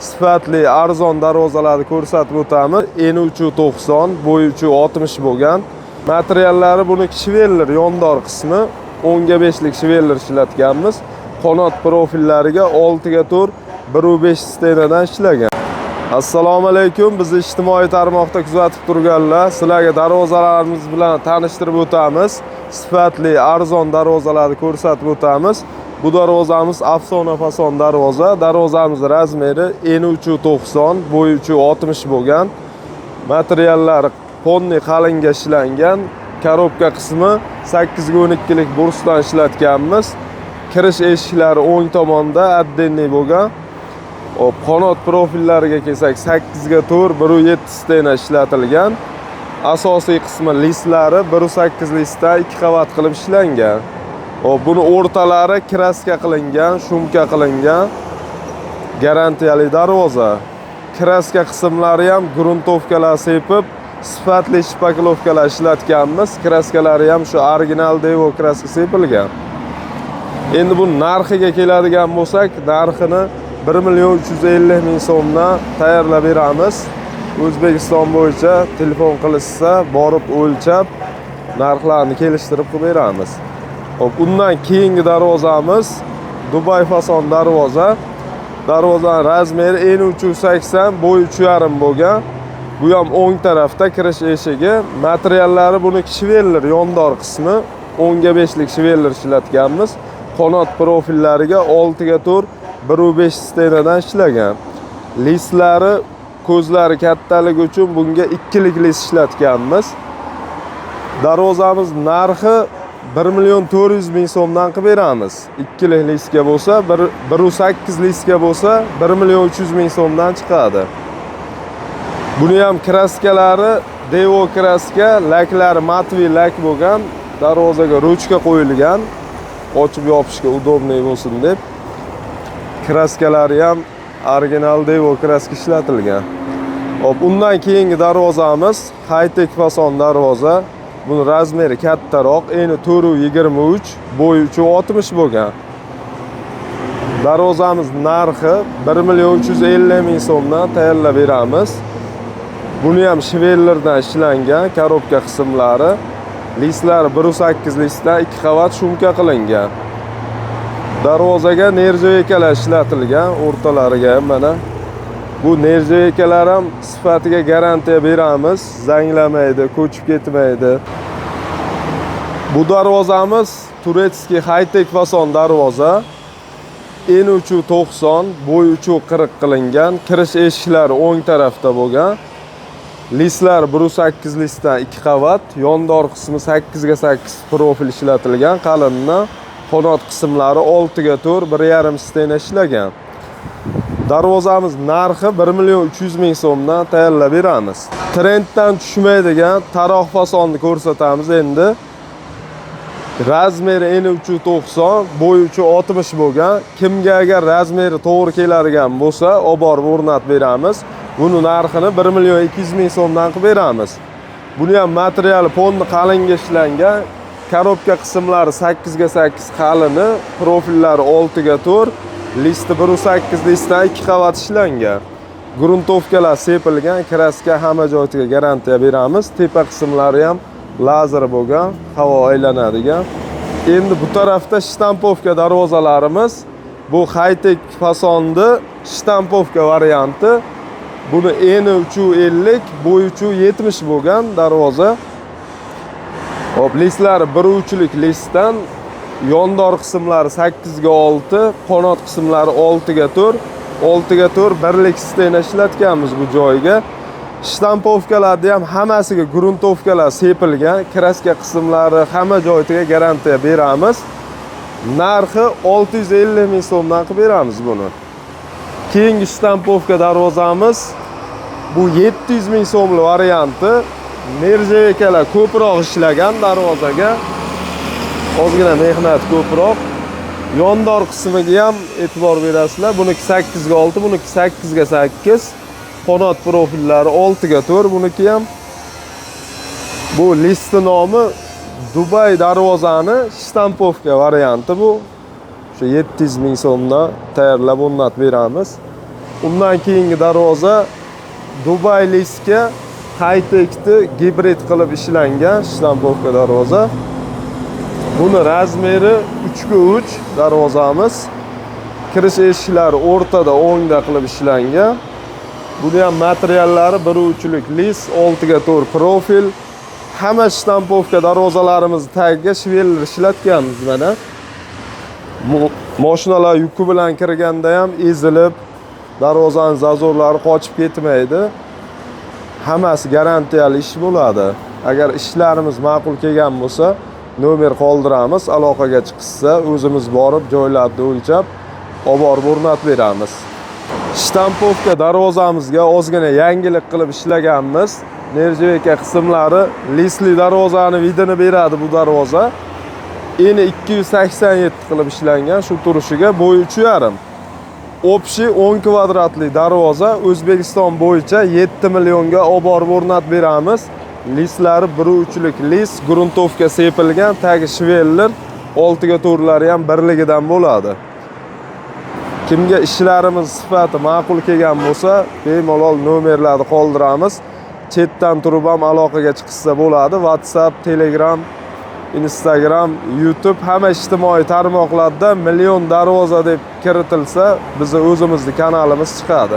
sifatli arzon darvozalarni ko'rsatib o'tamiz. Eni uchi 90, bo'yi uchi 60 bo'lgan. Materiallari buni shveller yondor qismi 10 ga 5 lik shveller ishlatganmiz. Qanot profillariga 6 ga 4 1.5 stenadan ishlagan. Assalomu alaykum. Bizni ijtimoiy tarmoqda kuzatib turganlar, sizlarga darvozalarimiz bilan tanishtirib o'tamiz. Sifatli arzon darvozalarni ko'rsatib o'tamiz. Bu darvozamiz afsona fason darvoza. Darvozamiz razmeri eni uchi 90, bo'yi uchi 60 bo'lgan. Materiallari ponni qalinga ishlangan. Korobka qismi 8 ga 12 lik bursdan ishlatganmiz. Kirish eshiklari o'ng tomonda addenli bo'lgan. Qanot profillariga kelsak 8 ga 4 1.7 stena ishlatilgan. Asosiy qismi listlari 1.8 listdan 2 qavat qilib ishlangan. Buni o'rtalari kraska qilingan, shumka qilingan garantiyali darvoza. Kraska qismlari ham gruntovkalar sepib, sifatli shpaklovkalar ishlatganmiz. Kraskalari ham shu original Devo kraska sepilgan. Endi bu narxiga keladigan bo'lsak, narxini 1.350.000 so'mdan tayyorlab beramiz. O'zbekiston bo'yicha telefon qilishsa, borib o'lchab, narxlarni kelishtirib qilib beramiz. Undan keyingi darvozamiz Dubai fason darvoza. Darvozaning razmeri eni uchi 80, bo'yi 3.5 bo'lgan. Bu ham o'ng tarafda kirish eshigi. Materiallari buni shveller yondor qismi 10 ga 5 lik shveller ishlatganmiz. Qanot profillariga 6 ga 4 1.5 stenadan ishlagan. Listlari ko'zlari kattaligi uchun bunga 2 lik list ishlatganmiz. Darvozamiz narxi 1.400.000 so'mdan qilib beramiz. 2 lik listga bo'lsa, 1.8 listga bo'lsa 1.300.000 so'mdan chiqadi. Buni ham kraskalari Devo kraska, laklari matviy lak bo'lgan. Darvozaga ruchka qo'yilgan. Ochib yopishga udobniy bo'lsin deb. Kraskalari ham original Devo kraska ishlatilgan. Undan keyingi darvozamiz high-tech fason darvoza. Buni razmeri kattaroq, eni 4.23, bo'yi 3.60 bo'lgan. Darvozamiz narxi 1.350.000 so'mdan tayyorlab beramiz. Buni ham shvellerdan ishlangan, korobka qismlari, listlari 1.8 listdan 2 qavat shumka qilingan. Darvozaga nerjoykalar ishlatilgan, o'rtalariga mana. Bu nerjoykalar ham sifatiga garantiya beramiz, zanglamaydi, ko'chib ketmaydi. Bu darvozamiz turetskiy high-tech fason darvoza. Eni uchi 90, bo'yi 3.40 qilingan, kirish eshiklari o'ng tarafda bo'lgan. Listlar 1.8 listdan 2 qavat, yondor qismi 8 ga 8 profil ishlatilgan, qalindan. Qanot qismlari 6 ga 4 1.5 stena ishlagan. Darvozamiz narxi 1.300.000 so'mdan tayyorlab beramiz. Trenddan tushmaydigan taroq fasonni ko'rsatamiz endi. Razmeri eni uchi 90, bo'yi 3.60 bo'lgan. Kimga agar razmeri to'g'ri keladigan bo'lsa, olib borib o'rnatib beramiz. Buni narxini 1.200.000 so'mdan qilib beramiz. Buni ham materiali ponni qalinga ishlangan. Korobka qismlari 8 ga 8 qalini, profillari 6 ga 4, listi 1.8 listdan 2 qavat ishlangan. Gruntovkalar sepilgan, kraska hamma joyiga garantiya beramiz. Tepa qismlari ham lazer bo'lgan, havo aylanadigan. Endi bu tarafda shtampovka darvozalarimiz. Bu high-tech fasonda shtampovka varianti. Buni eni 3.50, bo'yi 3.70 bo'lgan darvoza. Listlari 1.3 lik listdan, yondor qismlari 8 ga 6, qanot qismlari 6 ga 4, 6 ga 4 1 lik stena ishlatganmiz bu joyiga. Shtampovkalarni ham hammasiga gruntovkalar sepilgan, kraska qismlari hamma joyiga garantiya beramiz. Narxi 650.000 so'mdan qilib beramiz buni. Keyingi shtampovka darvozamiz bu 700.000 so'mli varianti. Nerjoykalar ko'proq ishlagan darvozaga. Ozgina mehnat ko'proq. Yondor qismiga ham e'tibor berasizlar. Buniki 8 ga 6, buniki 8 ga 8. Qanot profillari 6 ga 4, buniki ham. Bu listi nomi Dubai darvozani shtampovka varianti bu. Shu 700.000 so'mdan tayyorlab o'rnatib beramiz. Undan keyingi darvoza Dubai liska high-techni gibrid qilib ishlangan shtampovka darvoza. Buni razmeri 3x3 darvozamiz. Kirish eshiklari o'rtada o'ngda qilib ishlangan. Buni ham materiallari 1/3lik lis, 6x4 profil. Hamma shtampovka darvozalarimiz tagiga shveller ishlatganmiz mana. Mashinalar yuki bilan kirganda ham ezilib, darvozaning zazorlari qochib ketmaydi. Hammasi garantiyali ish bo'ladi. Agar ishlarimiz ma'qul kelgan bo'lsa, nomer qoldiramiz, aloqaga chiqsa, o'zimiz borib joylarni o'lchab, olib borib o'rnatib beramiz. Shtampovka darvozamizga ozgina yangilik qilib ishlaganmiz. Nerjaveka qismlari lisli darvozani vidini beradi bu darvoza. Eni 287 qilib ishlangan, shu turishiga bo'yi 3,5. Общий 10 kvadratli darvoza O'zbekiston bo'yicha 7 millionga olib borib o'rnatib beramiz. Lislari 1/3lik lis, gruntovka sepilgan, tagi shveller, 6x4lari ham birligidan bo'ladi. Kimga ishlarimiz sifati ma'qul kelgan bo'lsa, bemalol nomerlarni qoldiramiz. Chetdan turib ham aloqaga chiqsa bo'ladi. WhatsApp, Telegram, Instagram, YouTube hamma ijtimoiy tarmoqlarda million darvoza deb kiritilsa, bizning o'zimizning kanalimiz chiqadi.